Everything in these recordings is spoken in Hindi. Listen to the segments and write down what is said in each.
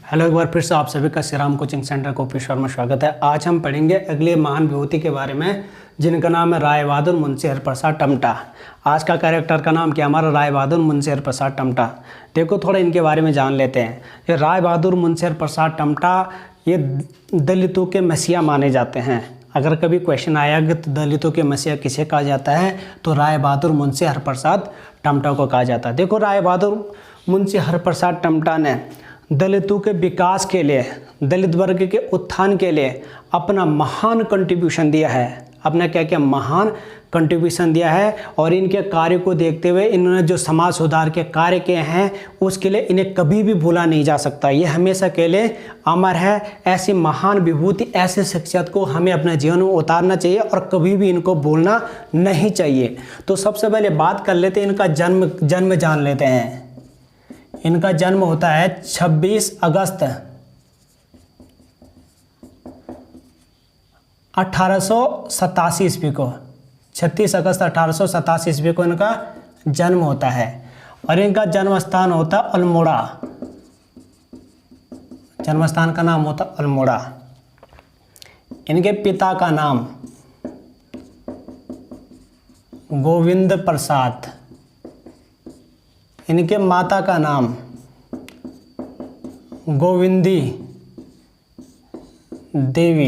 हेलो, एक बार फिर से आप सभी का Shri Ram coaching centre copy Sharma स्वागत है। आज हम पढ़ेंगे अगले महान विभूति के बारे में जिनका नाम है राय बहादुर मुंशी हरप्रसाद टमटा। आज का कैरेक्टर का नाम क्या हमारा राय बहादुर मुंशी हरप्रसाद टमटा। देखो थोड़ा इनके बारे में जान लेते हैं। ये राय बहादुर मुंशी हरप्रसाद टमटा ये दलितों के मसीहा माने जाते हैं। अगर कभी क्वेश्चन आया कि दलितों के मसीहा किसे कहा जाता है तो राय बहादुर मुंशी हरप्रसाद टमटा को कहा जाता है। देखो राय बहादुर मुंशी हरप्रसाद टमटा ने दलितों के विकास के लिए, दलित वर्ग के उत्थान के लिए अपना महान कंट्रीब्यूशन दिया है। अपना क्या क्या महान कंट्रीब्यूशन दिया है। और इनके कार्य को देखते हुए इन्होंने जो समाज सुधार के कार्य किए हैं उसके लिए इन्हें कभी भी भूला नहीं जा सकता। ये हमेशा के लिए अमर है। ऐसी महान विभूति, ऐसे शख्सियत को हमें अपने जीवन में उतारना चाहिए और कभी भी इनको भूलना नहीं चाहिए। तो सबसे पहले बात कर लेते हैं इनका जन्म जान लेते हैं। इनका जन्म होता है 26 अगस्त 1887 ईस्वी को। 26 अगस्त 1887 ईस्वी को इनका जन्म होता है। और इनका जन्म स्थान होता अल्मोड़ा। जन्म स्थान का नाम होता अल्मोड़ा। इनके पिता का नाम गोविंद प्रसाद। इनके माता का नाम गोविंदी देवी।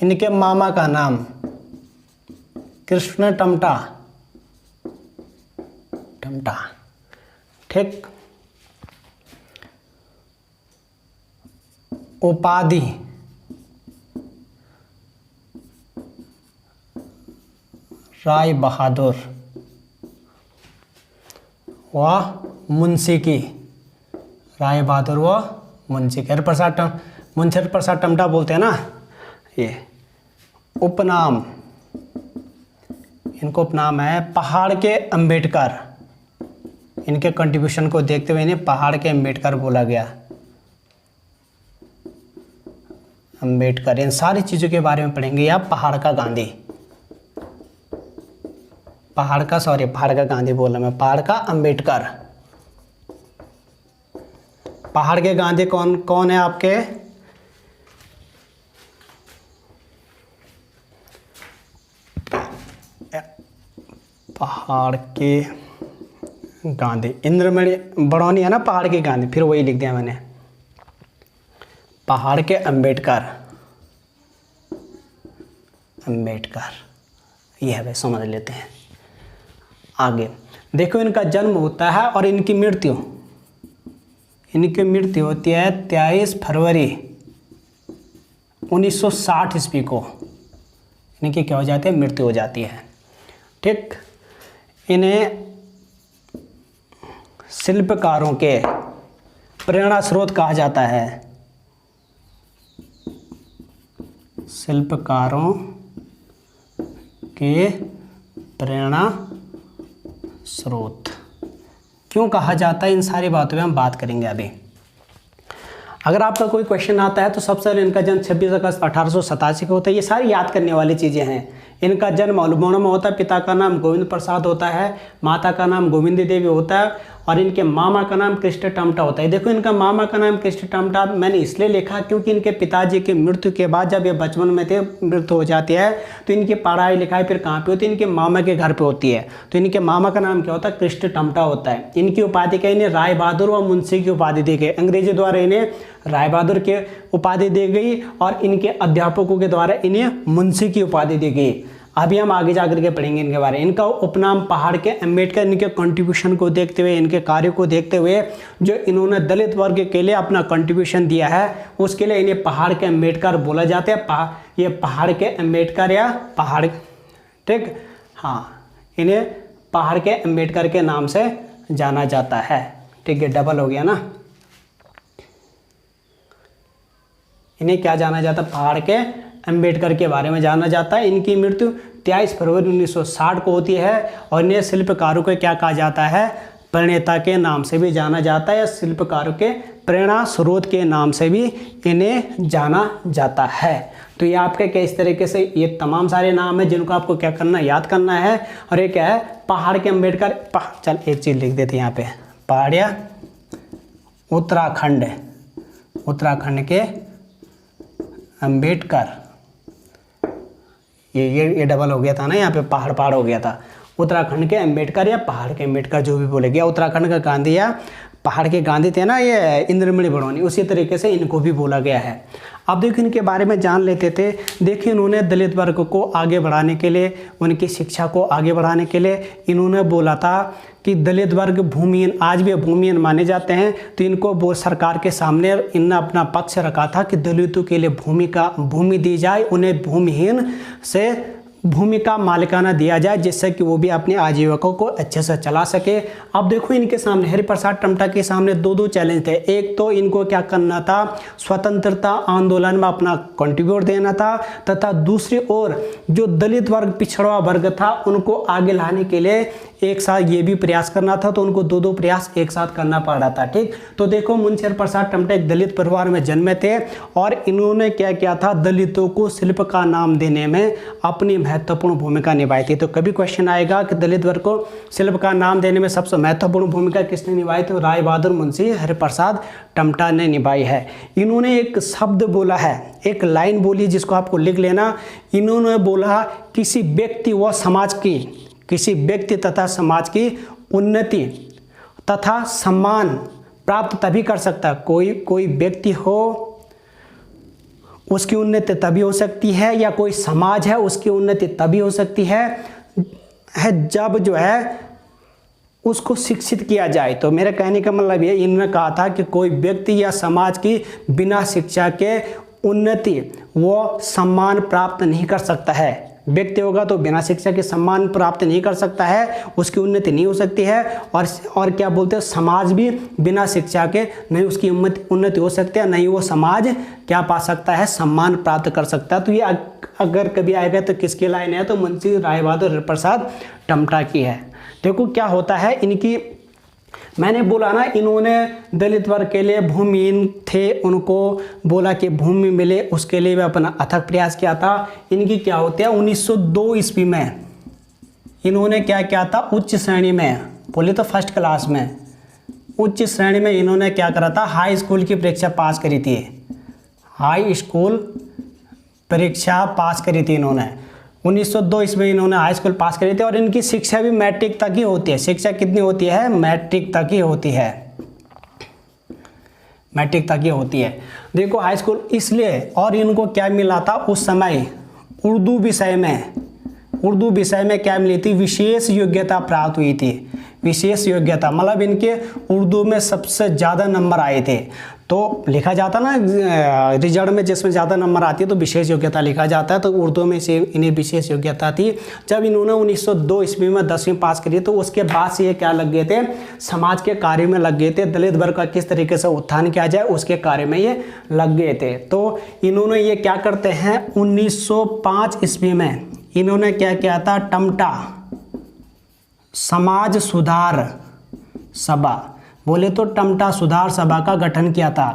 इनके मामा का नाम कृष्ण टमटा। ठीक। उपाधि राय बहादुर व मुंशी की। राय बहादुर व मुंशी की। मुंशी हरप्रसाद टमटा बोलते हैं ना। ये उपनाम, इनको उपनाम है पहाड़ के अंबेडकर। इनके कंट्रीब्यूशन को देखते हुए इन्हें पहाड़ के अंबेडकर बोला गया। अंबेडकर, इन सारी चीज़ों के बारे में पढ़ेंगे। आप पहाड़ का गांधी, पहाड़ का गांधी बोला मैं, पहाड़ का अंबेडकर। पहाड़ के गांधी कौन कौन है आपके? पहाड़ के गांधी इंद्रमणि बड़ौनी है ना, पहाड़ के गांधी, फिर वही लिख दिया मैंने। पहाड़ के अंबेडकर, यह है, समझ लेते हैं। आगे देखो इनका जन्म होता है और इनकी मृत्यु होती है 23 फरवरी 1960 ईस्वी को। इनकी क्या हो जाती है? मृत्यु हो जाती है। ठीक। इन्हें शिल्पकारों के प्रेरणा स्रोत कहा जाता है। शिल्पकारों के प्रेरणा स्रोत क्यों कहा जाता है, इन सारी बातों में हम बात करेंगे अभी। अगर आपका कोई क्वेश्चन आता है तो सबसे पहले इनका जन्म 26 अगस्त 1887 को होता है। ये सारी याद करने वाली चीज़ें हैं। इनका जन्म अल्मोड़ा में होता है। पिता का नाम गोविंद प्रसाद होता है, माता का नाम गोविंदी देवी होता है और इनके मामा का नाम कृष्ण टमटा होता है। देखो इनका मामा का नाम कृष्ण टमटा मैंने इसलिए लिखा क्योंकि इनके पिताजी की मृत्यु के बाद जब ये बचपन में थे, मृत्यु हो जाती है तो इनकी पढ़ाई लिखाई फिर कहाँ पे होती है? इनके मामा के घर पे होती है। तो इनके मामा का नाम क्या होता है? कृष्ण टमटा होता है। इनकी उपाधि क्या? इन्हें राय बहादुर व मुंशी की उपाधि दी गई। अंग्रेजी द्वारा इन्हें राय बहादुर की उपाधि दी गई और इनके अध्यापकों के द्वारा इन्हें मुंशी की उपाधि दी गई। अभी हम आगे जाकर के पढ़ेंगे इनके बारे में। इनका उपनाम पहाड़ के अंबेडकर। इनके कंट्रीब्यूशन को देखते हुए, इनके कार्य को देखते हुए, जो इन्होंने दलित वर्ग के लिए अपना कंट्रीब्यूशन दिया है उसके लिए इन्हें पहाड़ के अंबेडकर बोला जाता है। ये पहाड़ के अंबेडकर या पहाड़, ठीक, हाँ, इन्हें पहाड़ के अंबेडकर के नाम से जाना जाता है। ठीक है, डबल हो गया ना। इन्हें क्या जाना जाता है? पहाड़ के अंबेडकर के बारे में जाना जाता है। इनकी मृत्यु 23 फरवरी 1960 को होती है और इन्हें शिल्पकारों को क्या कहा जाता है? प्रणेता के नाम से भी जाना जाता है या शिल्पकारों के प्रेरणा स्रोत के नाम से भी इन्हें जाना जाता है। तो ये आपके क्या इस तरीके से ये तमाम सारे नाम हैं जिनको आपको क्या करना है, याद करना है। और ये क्या है, पहाड़ के अम्बेडकर। चल एक चीज़ लिख देते हैं यहाँ पे, पहाड़िया उत्तराखंड, उत्तराखंड के अंबेडकर, ये डबल हो गया था ना, यहाँ पे पहाड़ पहाड़ हो गया था। उत्तराखंड के अंबेडकर या पहाड़ के अंबेडकर जो भी बोले गया, उत्तराखंड का गांधी या पहाड़ के गांधी थे ना ये इंद्रमणि बड़ौनी, उसी तरीके से इनको भी बोला गया है। अब देखिए इनके बारे में जान लेते थे। देखिए इन्होंने दलित वर्ग को आगे बढ़ाने के लिए, उनकी शिक्षा को आगे बढ़ाने के लिए इन्होंने बोला था कि दलित वर्ग भूमिहीन, आज भी भूमिहीन माने जाते हैं, तो इनको वो सरकार के सामने इन्होंने अपना पक्ष रखा था कि दलितों के लिए भूमि दी जाए, उन्हें भूमिहीन से भूमि का मालिकाना दिया जाए, जिससे कि वो भी अपने आजीविका को अच्छे से चला सके। अब देखो इनके सामने, हरिप्रसाद टमटा के सामने दो चैलेंज थे। एक तो इनको क्या करना था, स्वतंत्रता आंदोलन में अपना कंट्रीब्यूट देना था, तथा दूसरी ओर जो दलित वर्ग, पिछड़ा वर्ग था, उनको आगे लाने के लिए एक साथ ये भी प्रयास करना था, तो उनको दो प्रयास एक साथ करना पड़ रहा था। ठीक, तो देखो मुंशी हरिप्रसाद टमटा एक दलित परिवार में जन्मे थे और इन्होंने क्या किया था, दलितों को शिल्प का नाम देने में अपनी महत्वपूर्ण भूमिका निभाई थी। तो कभी क्वेश्चन आएगा कि दलित वर्ग को शिल्प का नाम देने में सबसे महत्वपूर्ण भूमिका किसने निभाई, तो राय बहादुर मुंशी हरिप्रसाद टमटा ने निभाई है। इन्होंने एक शब्द बोला है, एक लाइन बोली जिसको आपको लिख लेना। इन्होंने बोला किसी व्यक्ति व समाज की, किसी व्यक्ति तथा समाज की उन्नति तथा सम्मान प्राप्त तभी कर सकता है, कोई व्यक्ति हो उसकी उन्नति तभी हो सकती है, या कोई समाज है उसकी उन्नति तभी हो सकती है जब जो है उसको शिक्षित किया जाए। तो मेरे कहने का मतलब ये, इन्होंने कहा था कि कोई व्यक्ति या समाज की बिना शिक्षा के उन्नति वो सम्मान प्राप्त नहीं कर सकता है। व्यक्ति होगा तो बिना शिक्षा के सम्मान प्राप्त नहीं कर सकता है, उसकी उन्नति नहीं हो सकती है। और क्या बोलते हैं, समाज भी बिना शिक्षा के नहीं उसकी उन्नति हो सकती है, नहीं वो समाज क्या पा सकता है, सम्मान प्राप्त कर सकता है। तो ये अगर कभी आएगा तो किसकी लाइन है, तो मुंशी राय बहादुर प्रसाद टमटा की है। देखो क्या होता है इनकी, मैंने बोला ना इन्होंने दलित वर्ग के लिए भूमिहीन थे, उनको बोला कि भूमि मिले, उसके लिए भी अपना अथक प्रयास किया था। इनकी क्या होती है, 1902 ईस्वी में इन्होंने क्या किया था, उच्च श्रेणी में, बोले तो फर्स्ट क्लास में, उच्च श्रेणी में इन्होंने क्या करा था, हाई स्कूल की परीक्षा पास करी थी। हाई स्कूल परीक्षा पास करी थी इन्होंने 1902 ईस्वी इन्होंने हाई स्कूल पास करी थी। और इनकी शिक्षा भी मैट्रिक तक ही होती है। शिक्षा कितनी होती है, मैट्रिक तक ही होती है, मैट्रिक तक ही होती है। देखो हाई स्कूल इसलिए, और इनको क्या मिला था उस समय, उर्दू विषय में क्या मिली थी, विशेष योग्यता प्राप्त हुई थी। विशेष योग्यता मतलब इनके उर्दू में सबसे ज़्यादा नंबर आए थे। तो लिखा जाता ना रिजल्ट में, जिसमें ज़्यादा नंबर आती है तो विशेष योग्यता लिखा जाता है, तो उर्दू में से इन्हें विशेष योग्यता थी। जब इन्होंने 1902 ईस्वी में 10वीं पास करी तो उसके बाद से ये क्या लग गए थे, समाज के कार्य में लग गए थे। दलित वर्ग का किस तरीके से उत्थान किया जाए उसके कार्य में ये लग गए थे। तो इन्होंने ये क्या करते हैं, 1905 ईस्वी में इन्होंने क्या किया था, टमटा समाज सुधार सभा, बोले तो टमटा सुधार सभा का गठन किया था।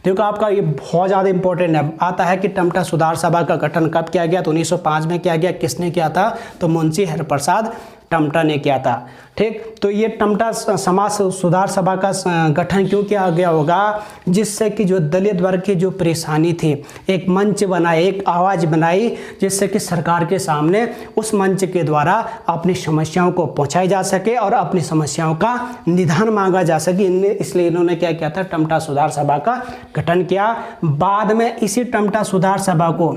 देखो आपका ये बहुत ज़्यादा इंपॉर्टेंट है, आता है कि टमटा सुधार सभा का गठन कब किया गया, तो 1905 में किया गया। किसने किया था, तो मुंशी हरिप्रसाद टमटा ने किया था। ठीक, तो ये टमटा समाज सुधार सभा का गठन क्यों किया गया होगा, जिससे कि जो दलित वर्ग की जो परेशानी थी, एक मंच बनाए, एक आवाज़ बनाई, जिससे कि सरकार के सामने उस मंच के द्वारा अपनी समस्याओं को पहुंचाई जा सके और अपनी समस्याओं का निदान मांगा जा सके। इसलिए इन्होंने क्या किया था, टमटा सुधार सभा का गठन किया। बाद में इसी टमटा सुधार सभा को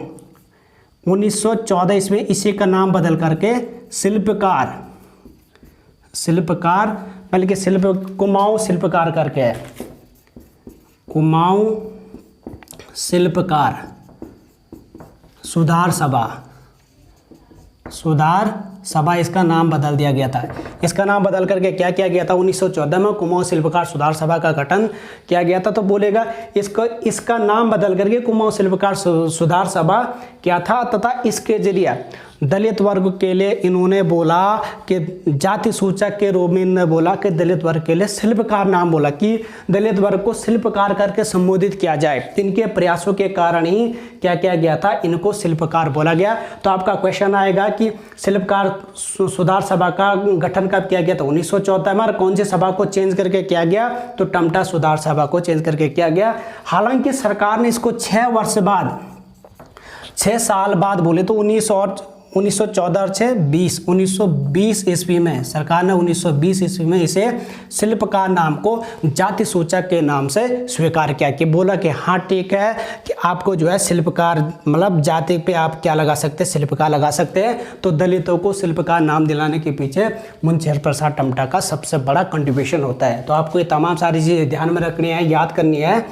1914 ईस्वी इसी का नाम बदल करके शिल्पकार बल्कि कुमाऊं शिल्पकार करके है, कुमाऊं शिल्पकार सुधार सभा इसका नाम बदल दिया गया था। इसका नाम बदल करके क्या किया गया था, 1914 में कुमाऊं शिल्पकार सुधार सभा का गठन किया गया था। तो बोलेगा इसका नाम बदल करके कुमाऊं शिल्पकार सुधार सभा किया था, तथा इसके जरिए दलित वर्ग के लिए इन्होंने बोला कि जाति सूचक के रूप में इन्होंने बोला कि दलित वर्ग के लिए शिल्पकार नाम बोला कि दलित वर्ग को शिल्पकार करके संबोधित किया जाए। इनके प्रयासों के कारण ही क्या किया गया था, इनको शिल्पकार बोला गया। तो आपका क्वेश्चन आएगा कि शिल्पकार सुधार सभा का गठन कब किया गया था, 1914 में। और कौन सी सभा को चेंज करके किया गया, तो टमटा सुधार सभा को चेंज करके किया गया। हालांकि सरकार ने इसको 6 वर्ष बाद, 6 साल बाद बोले तो 1914 से 1920 ईस्वी में सरकार ने 1920 ईस्वी में इसे शिल्पकार नाम को जाति सूचक के नाम से स्वीकार किया कि बोला कि हाँ ठीक है कि आपको जो है शिल्पकार मतलब जाति पे आप क्या लगा सकते हैं, शिल्पकार लगा सकते हैं। तो दलितों को शिल्पकार नाम दिलाने के पीछे मुंशी हरिप्रसाद टमटा का सबसे बड़ा कंट्रीब्यूशन होता है। तो आपको ये तमाम सारी चीज़ें ध्यान में रखनी है, याद करनी है।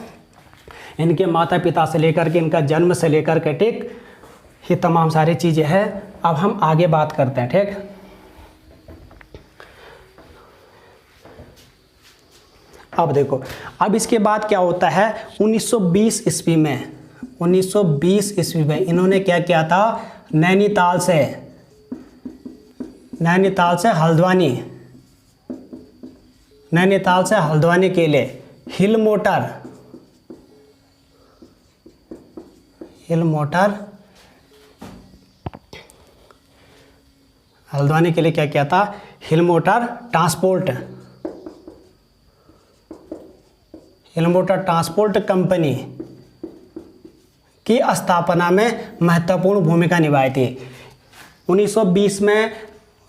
इनके माता पिता से लेकर के इनका जन्म से लेकर के ठीक ये तमाम सारी चीज़ें हैं। अब हम आगे बात करते हैं, ठीक। अब देखो, अब इसके बाद क्या होता है, 1920 ईस्वी में, 1920 ईस्वी में इन्होंने क्या किया था, नैनीताल से हल्द्वानी के लिए हिल मोटर हल्द्वानी के लिए क्या किया था, हिल मोटर ट्रांसपोर्ट कंपनी की स्थापना में महत्वपूर्ण भूमिका निभाई थी। 1920 में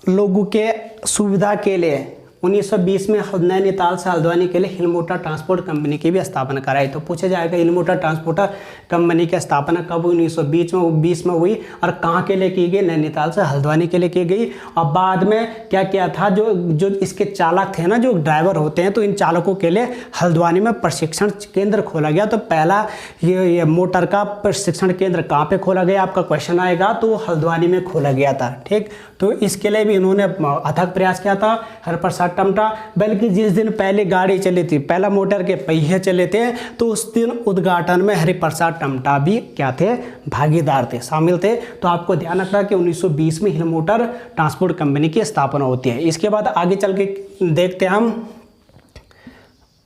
लोगों के सुविधा के लिए 1920 में नैनीताल से हल्द्वानी के लिए हिल मोटर ट्रांसपोर्ट कंपनी की भी स्थापना कराई। तो पूछा जाएगा हिल मोटर ट्रांसपोर्टर कंपनी की स्थापना कब हुई, 1920 में हुई और कहाँ के लिए की गई, नैनीताल से हल्द्वानी के लिए की गई। और बाद में क्या किया था, जो इसके चालक थे ना, जो ड्राइवर होते हैं, तो इन चालकों के लिए हल्द्वानी में प्रशिक्षण केंद्र खोला गया। तो पहला ये मोटर का प्रशिक्षण केंद्र कहाँ पर खोला गया, आपका क्वेश्चन आएगा, तो हल्द्वानी में खोला गया था, ठीक। तो इसके लिए भी इन्होंने अथक प्रयास किया था हरिप्रसाद टमटा। बल्कि जिस दिन पहले गाड़ी चली थी, पहला मोटर के पहिए चले थे, तो उस दिन उद्घाटन में हरिप्रसाद टमटा भी क्या थे, भागीदार थे, शामिल थे। तो आपको ध्यान रखना कि 1920 में हिल मोटर ट्रांसपोर्ट कंपनी की स्थापना होती है। इसके बाद आगे चल के देखते हैं हम,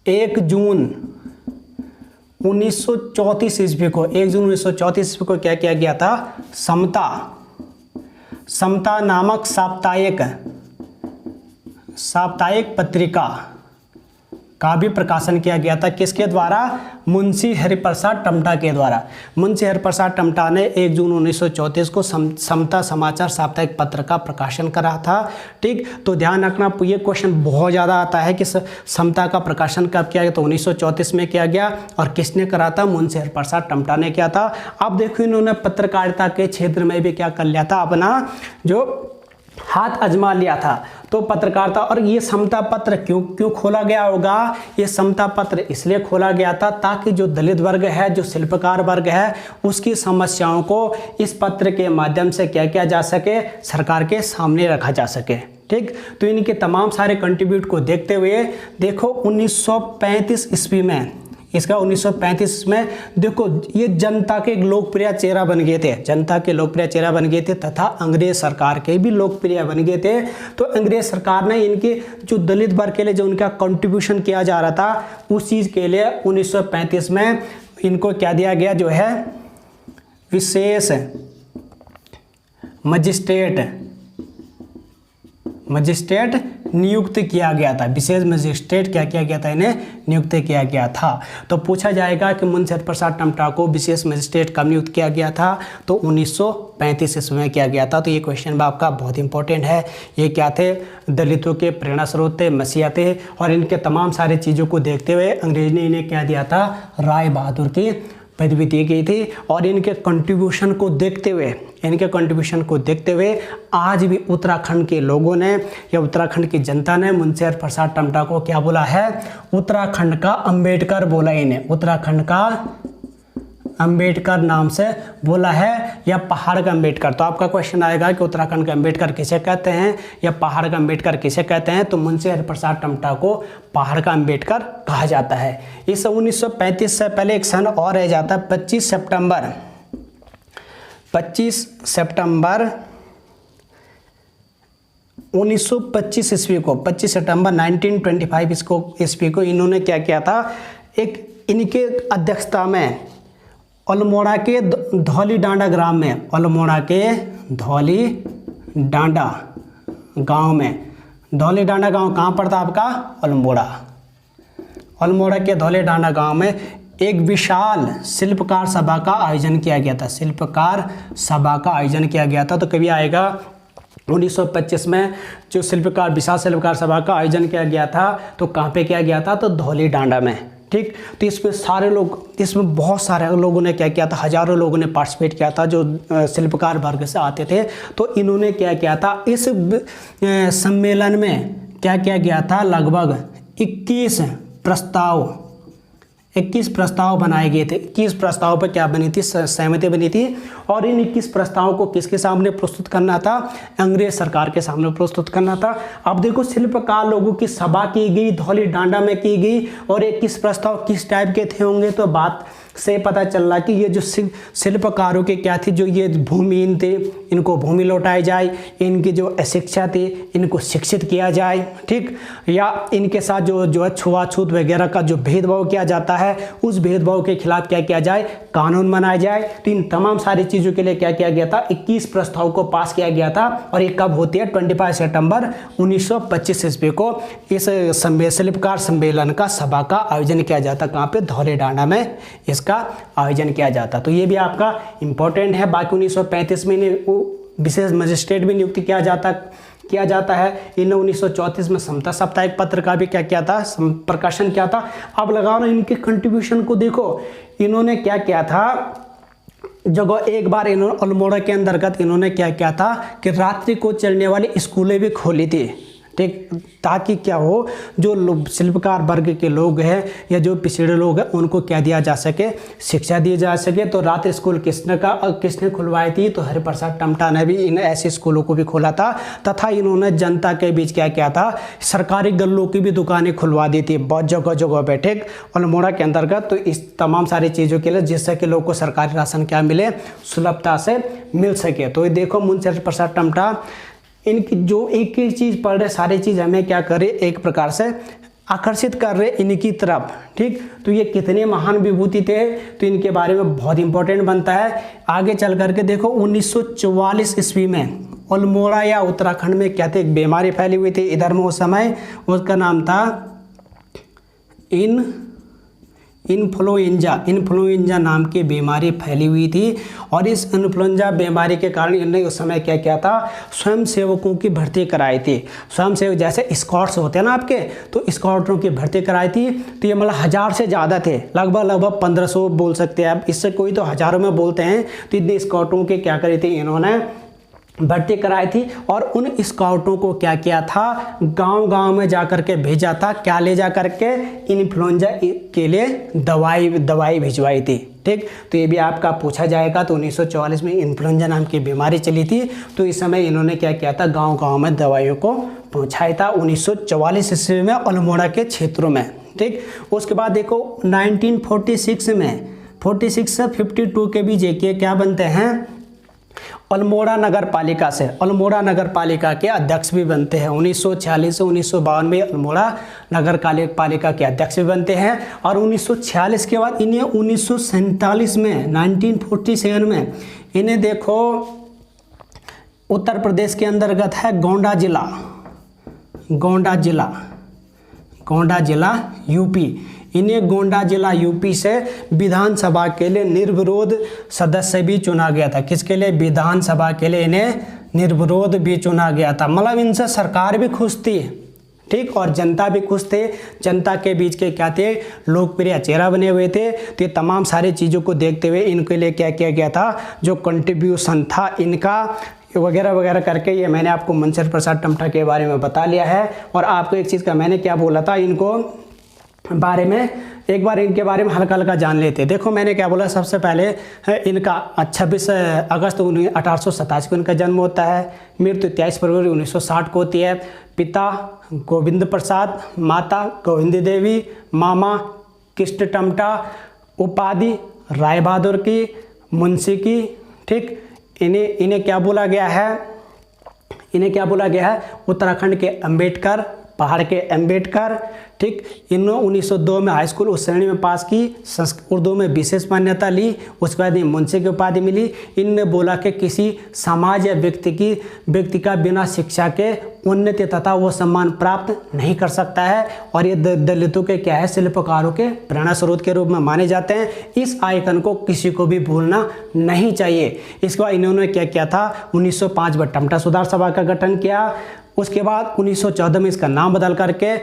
1 जून 1934 ईस्वी को, 1 जून 1934 ईस्वी को क्या किया गया था, समता नामक साप्ताहिक पत्रिका का भी प्रकाशन किया गया था। किसके द्वारा, मुंशी हरिप्रसाद टमटा के द्वारा। मुंशी हरिप्रसाद टमटा ने 1 जून 1934 को समता समाचार साप्ताहिक पत्र का प्रकाशन करा था, ठीक। तो ध्यान रखना, ये क्वेश्चन बहुत ज़्यादा आता है कि समता का प्रकाशन कब किया गया, तो 1934 में किया गया। और किसने करा था, मुंशी हरिप्रसाद टमटा ने किया था। अब देखो, इन्होंने पत्रकारिता के क्षेत्र में भी क्या कर लिया था, अपना जो हाथ आजमा लिया था। तो पत्रकारिता, और ये समता पत्र क्यों खोला गया होगा, ये समता पत्र इसलिए खोला गया था ताकि जो दलित वर्ग है, जो शिल्पकार वर्ग है, उसकी समस्याओं को इस पत्र के माध्यम से क्या किया जा सके, सरकार के सामने रखा जा सके, ठीक। तो इनके तमाम सारे कंट्रीब्यूट को देखते हुए देखो 1935 ईस्वी में, इसका 1935 में देखो, ये जनता के लोकप्रिय चेहरा बन गए थे, तथा अंग्रेज सरकार के भी लोकप्रिय बन गए थे। तो अंग्रेज सरकार ने इनके जो दलित वर्ग के लिए जो उनका कंट्रीब्यूशन किया जा रहा था, उस चीज़ के लिए 1935 में इनको क्या दिया गया, जो है विशेष मजिस्ट्रेट नियुक्त किया गया था। विशेष मजिस्ट्रेट क्या किया गया था, इन्हें नियुक्त किया गया था। तो पूछा जाएगा कि मुंशी हरिप्रसाद टमटा को विशेष मजिस्ट्रेट कब नियुक्त किया गया था, तो 1935 ईस्वी में किया गया था। तो ये क्वेश्चन आपका बहुत इंपॉर्टेंट है। ये क्या थे, दलितों के प्रेरणा स्रोत थे, मसीहा थे। और इनके तमाम सारी चीज़ों को देखते हुए अंग्रेज ने इन्हें क्या दिया था, राय बहादुर की पदवी दी गई थी। और इनके कंट्रीब्यूशन को देखते हुए आज भी उत्तराखंड के लोगों ने या उत्तराखंड की जनता ने मुंशी हरिप्रसाद टमटा को क्या बोला है, उत्तराखंड का अंबेडकर बोला। इन्हें उत्तराखंड का अंबेडकर नाम से बोला है, या पहाड़ का अंबेडकर। तो आपका क्वेश्चन आएगा कि उत्तराखंड का अंबेडकर किसे कहते हैं या पहाड़ का अंबेडकर किसे कहते हैं, तो मुंशी हरिप्रसाद टमटा को पहाड़ का अंबेडकर कहा जाता है। इस 1935 से पहले एक सन और रह जाता है, 25 सितंबर 1925 ईस्वी को 25 सितंबर 1925 ईस्वी को इन्होंने क्या किया था, एक इनके अध्यक्षता में अल्मोड़ा के धौली डांडा ग्राम में, अल्मोड़ा के धौली डांडा गांव में, धौली डांडा गांव कहाँ पड़ता आपका, अल्मोड़ा, अल्मोड़ा के धौली डांडा गांव में एक विशाल शिल्पकार सभा का आयोजन किया गया था, शिल्पकार सभा का आयोजन किया गया था। तो कभी आएगा 1925 में जो विशाल शिल्पकार सभा का आयोजन किया गया था, तो कहाँ पे किया गया था, तो धौली डांडा में, ठीक। तो इसमें सारे लोग, इसमें बहुत सारे लोगों ने क्या किया था, हजारों लोगों ने पार्टिसिपेट किया था जो शिल्पकार वर्ग से आते थे। तो इन्होंने क्या किया था, इस सम्मेलन में क्या किया गया था, लगभग 21 प्रस्ताव बनाए गए थे। 21 प्रस्ताव पर क्या बनी थी, सहमति बनी थी। और इन 21 प्रस्तावों को किसके सामने प्रस्तुत करना था, अंग्रेज सरकार के सामने प्रस्तुत करना था। अब देखो शिल्पकार लोगों की सभा की गई, धौली डांडा में की गई, और 21 प्रस्ताव किस टाइप के थे होंगे, तो बात से पता चल रहा कि ये जो शिल्पकारों के क्या थी, जो ये भूमिहीन थे इनको भूमि लौटाई जाए, इनकी जो अशिक्षा थी इनको शिक्षित किया जाए, ठीक। या इनके साथ जो है छुआछूत वगैरह का जो भेदभाव किया जाता है, उस भेदभाव के खिलाफ क्या किया जाए, कानून बनाया जाए। तो इन तमाम सारी चीज़ों के लिए क्या किया गया था, 21 प्रस्ताव को पास किया गया था। और ये कब होती है, 25 सितंबर 1925 ईस्वी को इस शिल्पकार सम्मेलन का सभा का आयोजन किया जाता। कहाँ पे, धौली डांडा में इसका आयोजन किया जाता। तो ये भी आपका इंपॉर्टेंट है। बाकी 1935 में विशेष मजिस्ट्रेट भी नियुक्त किया जाता है। इन 1934 में समता साप्ताहिक पत्र का भी क्या किया था, प्रकाशन किया था। अब लगाओ ना इनके कंट्रीब्यूशन को, देखो इन्होंने क्या किया था, जगह एक बार इन्होंने अल्मोड़ा के अंतर्गत इन्होंने क्या किया था कि रात्रि को चलने वाली स्कूलें भी खोली थी, ठीक, ताकि क्या हो, जो शिल्पकार वर्ग के लोग हैं या जो पिछड़े लोग हैं उनको क्या दिया जा सके, शिक्षा दी जा सके। तो रात्रि स्कूल किसने खुलवाई थी, तो हरिप्रसाद टमटा ने भी इन ऐसे स्कूलों को भी खोला था। तथा इन्होंने जनता के बीच क्या किया था, सरकारी गल्लों की भी दुकानें खुलवा दी थी बहुत जगह पे, ठीक, अल्मोड़ा के अंतर्गत। तो इस तमाम सारी चीज़ों के लिए, जिससे कि लोग को सरकारी राशन क्या मिले, सुलभता से मिल सके। तो ये देखो मुंशी हरिप्रसाद टमटा, इनकी जो एक एक चीज़ पढ़ रहे, सारी चीज़ हमें क्या करे, एक प्रकार से आकर्षित कर रहे इनकी तरफ, ठीक। तो ये कितने महान विभूति थे, तो इनके बारे में बहुत इंपॉर्टेंट बनता है। आगे चल करके देखो 1944 ईस्वी में अल्मोड़ा या उत्तराखंड में क्या थे, एक बीमारी फैली हुई थी इधर में उस समय, उसका नाम था इन्फ्लुएंजा नाम की बीमारी फैली हुई थी। और इस इन्फ्लुएंजा बीमारी के कारण इन्होंने उस समय क्या किया था, स्वयं सेवकों की भर्ती कराई थी। स्वयं सेवक जैसे स्कॉट्स होते हैं ना आपके, तो स्कॉटों की भर्ती कराई थी। तो ये मतलब 1000 से ज़्यादा थे, लगभग 1500 बोल सकते हैं आप, इससे कोई तो हज़ारों में बोलते हैं। तो इतने स्कॉटों के क्या करी थी, इन्होंने भर्ती कराई थी। और उन स्काउटों को क्या किया था, गांव-गांव में जाकर के भेजा था, क्या ले जा करके, इन्फ्लुएंजा के लिए दवाई भिजवाई थी, ठीक। तो ये भी आपका पूछा जाएगा। तो 1944 में इन्फ्लुएंजा नाम की बीमारी चली थी। तो इस समय इन्होंने क्या किया था, गांव-गांव में दवाइयों को पहुंचाया था 1944 ईस्वी में अल्मोड़ा के क्षेत्रों में, ठीक। उसके बाद देखो 1946 में 46 से 52 के बीच एक क्या बनते हैं, अल्मोड़ा नगर पालिका से, अल्मोड़ा नगर पालिका के अध्यक्ष भी बनते हैं। 1946 से 1952 में अल्मोड़ा नगर पालिका के अध्यक्ष भी बनते हैं। और 1946 के बाद इन्हें 1947 में 1947 में इन्हें देखो उत्तर प्रदेश के अंतर्गत है गोंडा जिला यूपी। इन्हें गोंडा जिला यूपी से विधानसभा के लिए निर्विरोध सदस्य भी चुना गया था। किसके लिए, विधानसभा के लिए इन्हें निर्विरोध भी चुना गया था। मतलब इनसे सरकार भी खुश थी, ठीक, और जनता भी खुश थे। जनता के बीच के क्या थे, लोकप्रिय चेहरा बने हुए थे। तो ये तमाम सारी चीज़ों को देखते हुए इनके लिए क्या किया गया था, जो कंट्रीब्यूशन था इनका वगैरह वगैरह करके, ये मैंने आपको मुंशी हरिप्रसाद टमटा के बारे में बता लिया है। और आपको एक चीज़ का मैंने क्या बोला था, इनको बारे में एक बार इनके बारे में हल्का हल्का जान लेते। देखो मैंने क्या बोला, सबसे पहले इनका 26 अगस्त 1887 को इनका जन्म होता है। मृत्यु 23 फरवरी 1960 को होती है। पिता गोविंद प्रसाद, माता गोविंदी देवी, मामा कृष्ण टमटा, उपाधि राय बहादुर की, मुंशी की, ठीक। इन्हें क्या बोला गया है, इन्हें क्या बोला गया है? उत्तराखंड के अंबेडकर, पहाड़ के अंबेडकर। ठीक, इन्होंने 1902 में हाई स्कूल उस श्रेणी में पास की, उर्दू में विशेष मान्यता ली, उसके बाद मुंशी की उपाधि मिली। इनने बोला कि किसी समाज या व्यक्ति का बिना शिक्षा के उन्नति तथा वो सम्मान प्राप्त नहीं कर सकता है, और ये दलितों के क्या है? शिल्पकारों के प्रेरणा स्रोत के रूप में माने जाते हैं। इस आइकन को किसी को भी भूलना नहीं चाहिए। इसके बाद इन्होंने क्या किया था? 1905 में टमटा सुधार सभा का गठन किया। उसके बाद 1914 में इसका नाम बदल करके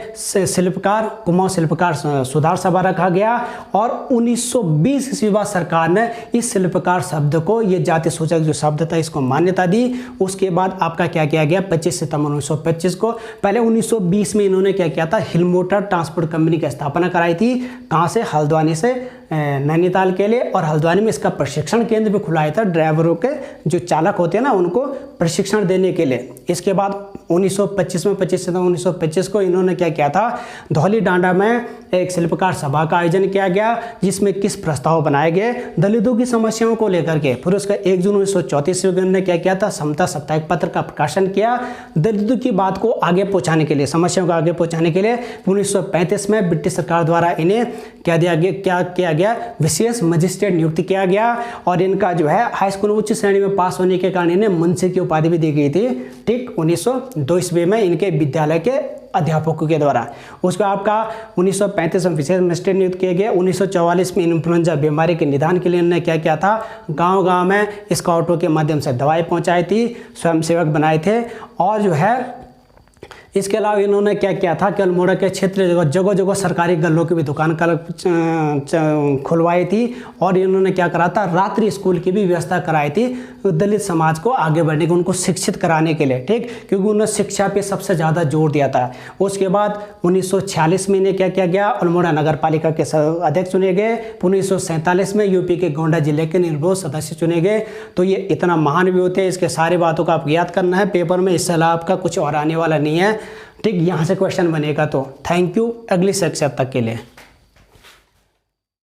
शिल्पकार कुमाऊं शिल्पकार सुधार सभा रखा गया, और 1920 ईस्वी बाद सरकार ने इस शिल्पकार शब्द को, ये जाति सूचक जो शब्द था, इसको मान्यता दी। उसके बाद आपका क्या किया गया? 25 सितंबर 1925 को, पहले 1920 में इन्होंने क्या किया था? हिल मोटर ट्रांसपोर्ट कंपनी की स्थापना कराई थी। कहाँ से? हल्द्वानी से नैनीताल के लिए, और हल्द्वानी में इसका प्रशिक्षण केंद्र भी खुलाया था, ड्राइवरों के जो चालक होते हैं ना, उनको प्रशिक्षण देने के लिए। इसके बाद 1925 में 25 सितंबर 1925 को इन्होंने क्या किया था? धौली डांडा में एक शिल्पकार सभा का आयोजन किया गया, जिसमें किस प्रस्ताव बनाए गए? दलितों की समस्याओं को लेकर के। फिर उसका 1 जून 1934 में उन्होंने क्या किया था? समता साप्ताहिक पत्र का प्रकाशन किया, दलितों की बात को आगे पहुंचाने के लिए, समस्याओं को आगे पहुंचाने के लिए। 1935 में ब्रिटिश सरकार द्वारा इन्हें क्या किया गया? विशेष मजिस्ट्रेट नियुक्त किया गया, और इनका जो है हाई स्कूल उच्च श्रेणी में पास होने के कारण इन्हें मुंशी की उपाधि भी दी गई थी। ठीक, 1902 ईस्वी में इनके विद्यालय के अध्यापकों के द्वारा। उसको आपका 1935 में विशेष मजिस्ट्रेट नियुक्त किए गए। 1944 में इन्फ्लुएंजा बीमारी के निदान के लिए इन्होंने क्या किया था? गांव-गांव में स्काउटों के माध्यम से दवाई पहुंचाई थी, स्वयंसेवक बनाए थे। और जो है इसके अलावा इन्होंने क्या किया था? कि अल्मोड़ा के क्षेत्र जगह जगह सरकारी गल्लों की भी दुकान खुलवाई थी, और इन्होंने क्या करा था? रात्रि स्कूल की भी व्यवस्था कराई थी, दलित समाज को आगे बढ़ने के, उनको शिक्षित कराने के लिए। ठीक, क्योंकि उन्होंने शिक्षा पे सबसे ज़्यादा जोर दिया था। उसके बाद 1946 में इन्हें क्या किया गया? अल्मोड़ा नगर पालिका के अध्यक्ष चुने गए। 1947 में यूपी के गोंडा जिले के निर्विरोध सदस्य चुने गए। तो ये इतना महान भी होते हैं, इसके सारी बातों का आपको याद करना है पेपर में, इससे अलावा आपका कुछ और आने वाला नहीं है। ठीक, यहाँ से क्वेश्चन बनेगा। तो थैंक यू, अगली सेक्शन तक के लिए।